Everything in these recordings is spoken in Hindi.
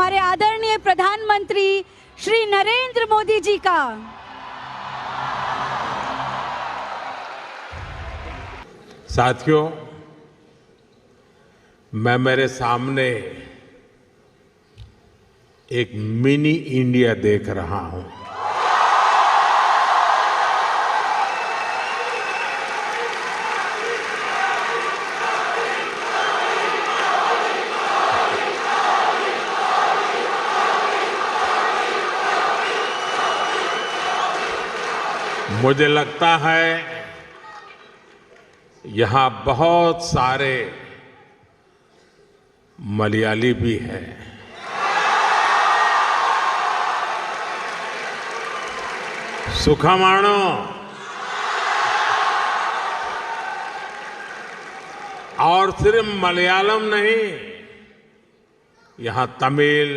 हमारे आदरणीय प्रधानमंत्री श्री नरेंद्र मोदी जी का। साथियों, मैं मेरे सामने एक मिनी इंडिया देख रहा हूं। मुझे लगता है यहां बहुत सारे मलयाली भी हैं। सुखमाणो, और सिर्फ मलयालम नहीं, यहां तमिल,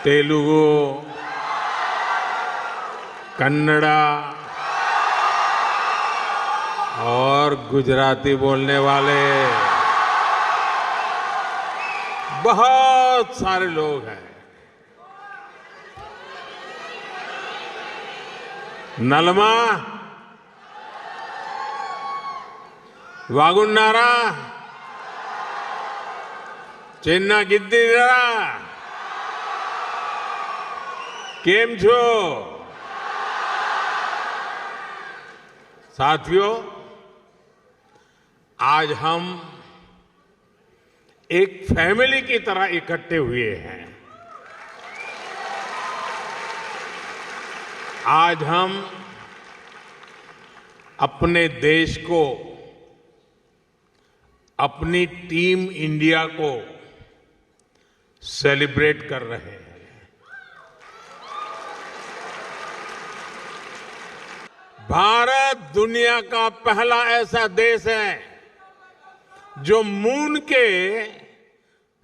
तेलुगु, कन्नड़ा और गुजराती बोलने वाले बहुत सारे लोग हैं। नलमा, वागुन्नारा, चेन्ना गिद्दीरा, केम छो? साथियों, आज हम एक फैमिली की तरह इकट्ठे हुए हैं। आज हम अपने देश को, अपनी टीम इंडिया को सेलिब्रेट कर रहे हैं। भारत दुनिया का पहला ऐसा देश है जो मून के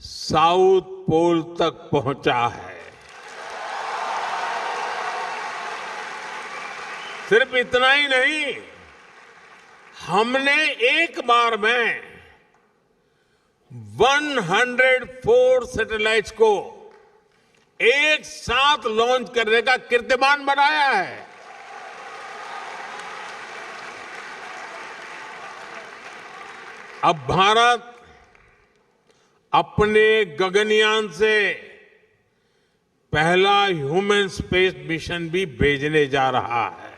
साउथ पोल तक पहुंचा है। सिर्फ इतना ही नहीं, हमने एक बार में 104 सैटेलाइट्स को एक साथ लॉन्च करने का कीर्तिमान बनाया है। अब भारत अपने गगनयान से पहला ह्यूमन स्पेस मिशन भी भेजने जा रहा है,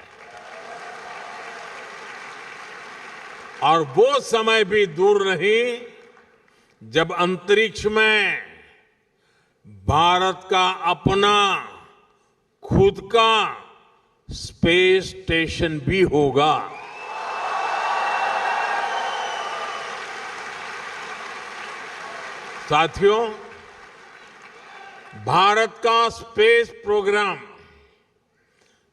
और वो समय भी दूर नहीं जब अंतरिक्ष में भारत का अपना खुद का स्पेस स्टेशन भी होगा। साथियों, भारत का स्पेस प्रोग्राम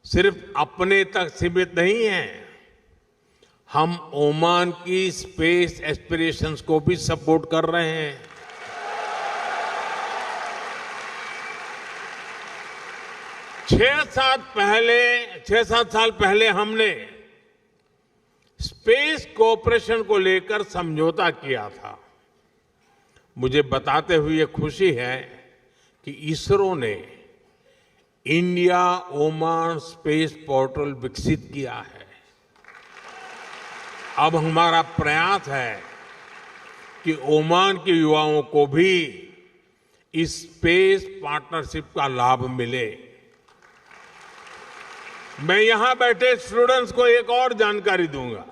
सिर्फ अपने तक सीमित नहीं है। हम ओमान की स्पेस एस्पिरेशंस को भी सपोर्ट कर रहे हैं। छह सात साल पहले हमने स्पेस कोऑपरेशन को लेकर समझौता किया था। मुझे बताते हुए खुशी है कि इसरो ने इंडिया ओमान स्पेस पोर्टल विकसित किया है। अब हमारा प्रयास है कि ओमान के युवाओं को भी इस स्पेस पार्टनरशिप का लाभ मिले। मैं यहां बैठे स्टूडेंट्स को एक और जानकारी दूंगा।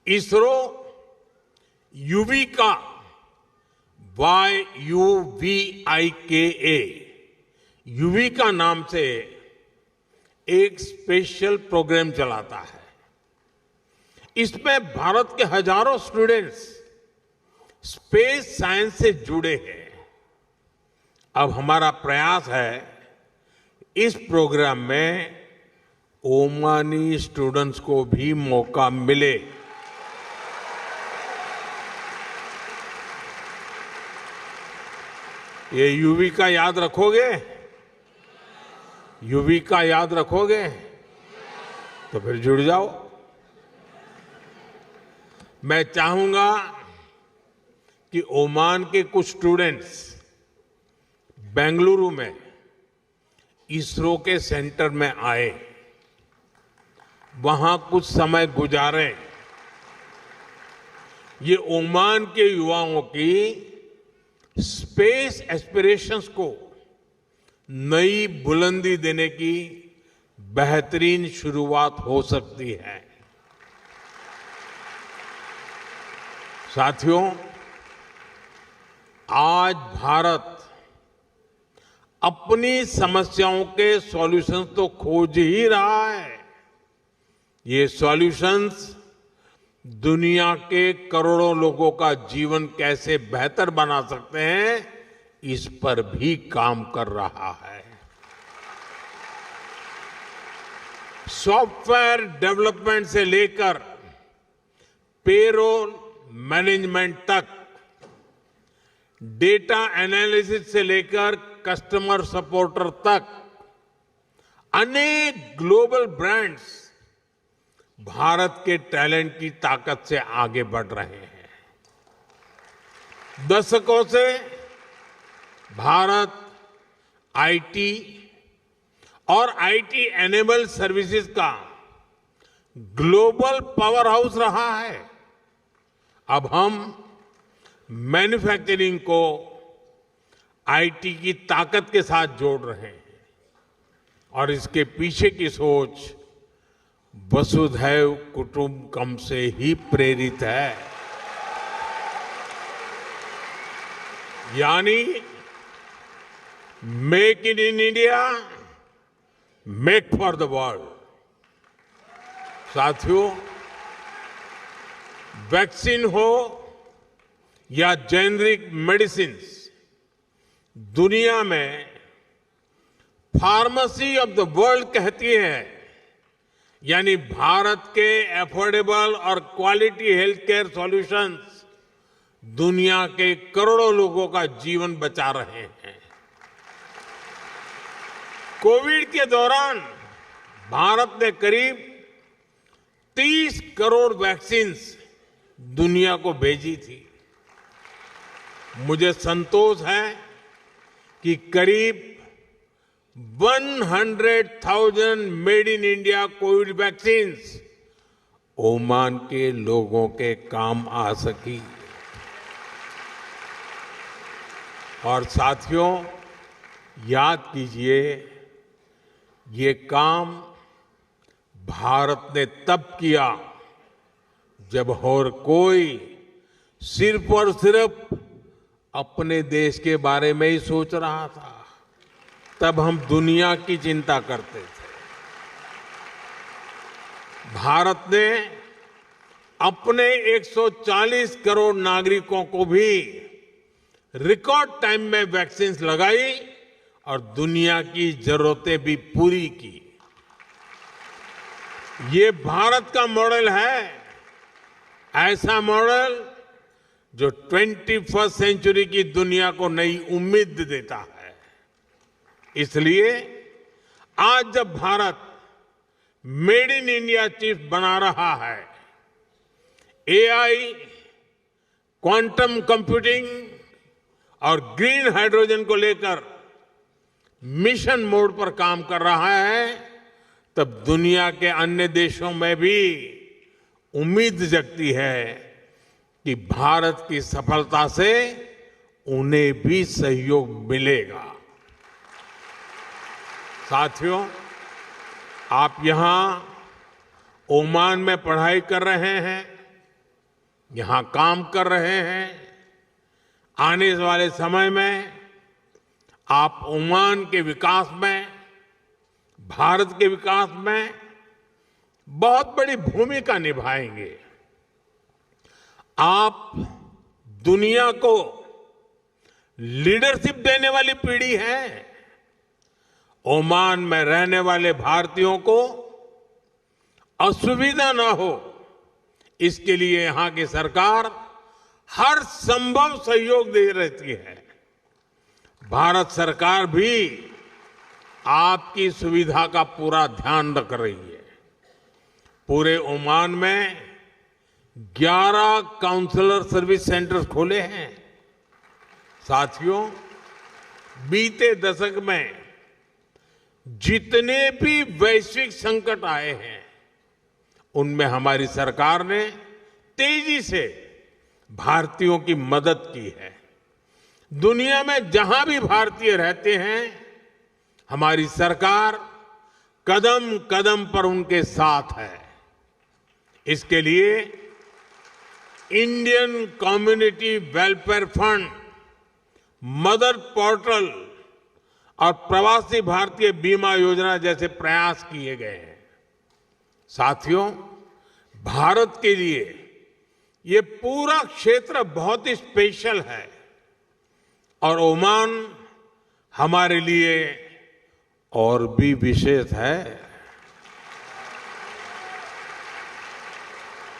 इसरो युविका, YUVIKA, युविका नाम से एक स्पेशल प्रोग्राम चलाता है। इसमें भारत के हजारों स्टूडेंट्स स्पेस साइंस से जुड़े हैं। अब हमारा प्रयास है इस प्रोग्राम में ओमानी स्टूडेंट्स को भी मौका मिले। ये युविका याद रखोगे? युविका याद रखोगे? तो फिर जुड़ जाओ। मैं चाहूंगा कि ओमान के कुछ स्टूडेंट्स बेंगलुरु में इसरो के सेंटर में आए, वहां कुछ समय गुजारे। ये ओमान के युवाओं की स्पेस एस्पिरेशंस को नई बुलंदी देने की बेहतरीन शुरुआत हो सकती है। साथियों, आज भारत अपनी समस्याओं के सॉल्यूशंस तो खोज ही रहा है। ये सॉल्यूशंस दुनिया के करोड़ों लोगों का जीवन कैसे बेहतर बना सकते हैं, इस पर भी काम कर रहा है। सॉफ्टवेयर डेवलपमेंट से लेकर पेरोल मैनेजमेंट तक, डेटा एनालिसिस से लेकर कस्टमर सपोर्टर तक, अनेक ग्लोबल ब्रांड्स भारत के टैलेंट की ताकत से आगे बढ़ रहे हैं। दशकों से भारत आईटी और आईटी एनेबल सर्विसेज का ग्लोबल पावर हाउस रहा है। अब हम मैन्युफैक्चरिंग को आईटी की ताकत के साथ जोड़ रहे हैं और इसके पीछे की सोच वसुधैव कुटुंबकम से ही प्रेरित है। यानी make in India, make for the world. साथियों, वैक्सीन हो या जेनरिक मेडिसिन्स, दुनिया में फार्मेसी ऑफ द वर्ल्ड कहती है, यानी भारत के एफोर्डेबल और क्वालिटी हेल्थ केयर सॉल्यूशंस दुनिया के करोड़ों लोगों का जीवन बचा रहे हैं। कोविड के दौरान भारत ने करीब 30 करोड़ वैक्सीन्स दुनिया को भेजी थी। मुझे संतोष है कि करीब 100,000 made in India Covid vaccines Oman के लोगों के काम आ सकी। और साथियों, याद कीजिए, ये काम भारत ने तब किया जब और कोई सिर्फ और सिर्फ अपने देश के बारे में ही सोच रहा था। तब हम दुनिया की चिंता करते थे। भारत ने अपने 140 करोड़ नागरिकों को भी रिकॉर्ड टाइम में वैक्सीन लगाई और दुनिया की जरूरतें भी पूरी की। ये भारत का मॉडल है, ऐसा मॉडल जो 21वीं सेंचुरी की दुनिया को नई उम्मीद देता है। इसलिए आज जब Bharat made in India chief बना रहा है, एआई, क्वांटम कंप्यूटिंग और ग्रीन हाइड्रोजन को लेकर मिशन मोड पर काम कर रहा है, तब दुनिया के अन्य देशों में भी उम्मीद जगती है कि भारत की सफलता से उन्हें भी सहयोग मिलेगा। साथियों, आप यहां ओमान में पढ़ाई कर रहे हैं, यहां काम कर रहे हैं। आने वाले समय में आप ओमान के विकास में, भारत के विकास में बहुत बड़ी भूमिका निभाएंगे। आप दुनिया को लीडरशिप देने वाली पीढ़ी है। ओमान में रहने वाले भारतीयों को असुविधा न हो, इसके लिए यहां की सरकार हर संभव सहयोग दे रहती है। भारत सरकार भी आपकी सुविधा का पूरा ध्यान रख रही है। पूरे ओमान में 11 काउंसलर सर्विस सेंटर्स खोले हैं। साथियों, बीते दशक में जितने भी वैश्विक संकट आए हैं, उनमें हमारी सरकार ने तेजी से भारतीयों की मदद की है। दुनिया में जहां भी भारतीय रहते हैं, हमारी सरकार कदम कदम पर उनके साथ है। इसके लिए Indian community welfare fund, mother portal और प्रवासी भारतीय बीमा योजना जैसे प्रयास किए गए हैं। साथियों, भारत के लिए ये पूरा क्षेत्र बहुत ही स्पेशल है और ओमान हमारे लिए और भी विशेष है।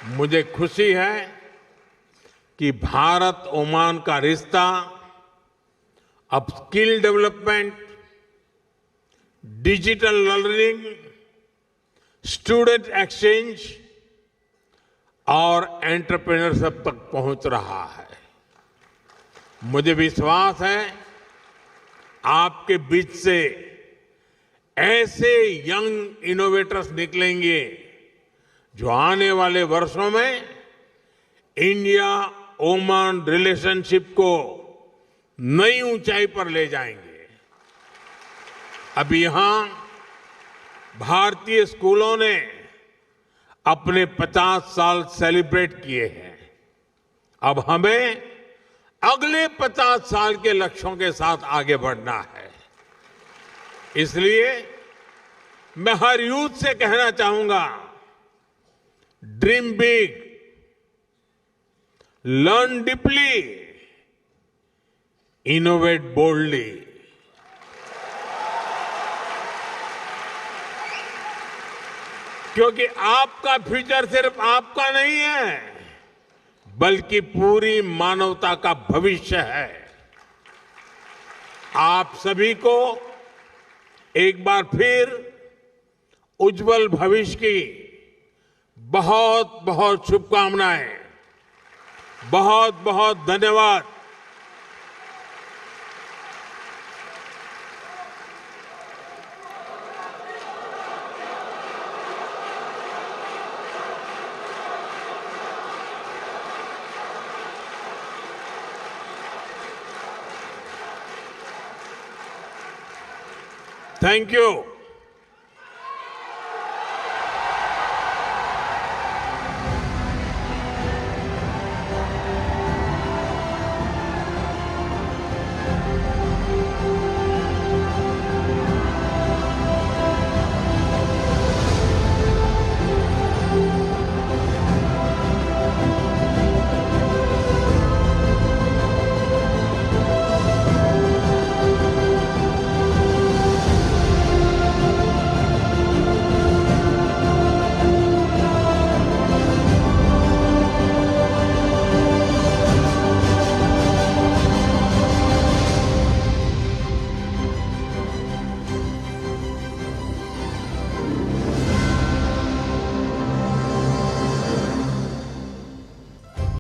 मुझे खुशी है कि भारत ओमान का रिश्ता अब skill development, digital learning, student exchange और एंटरप्रेन्योरशिप तक पहुंच रहा है। मुझे विश्वास है आपके बीच से ऐसे यंग इनोवेटर्स निकलेंगे जो आने वाले वर्षों में इंडिया ओमान रिलेशनशिप को नई ऊंचाई पर ले जाएंगे। अभी यहां भारतीय स्कूलों ने अपने 50 साल सेलिब्रेट किए हैं। अब हमें अगले 50 साल के लक्ष्यों के साथ आगे बढ़ना है। इसलिए मैं हर यूथ से कहना चाहूंगा, dream big, learn deeply, innovate boldly. क्योंकि आपका फ्यूचर सिर्फ आपका नहीं है, बल्कि पूरी मानवता का भविष्य है। आप सभी को एक बार फिर उज्जवल भविष्य की बहुत बहुत शुभकामनाएं। बहुत बहुत धन्यवाद। Thank you.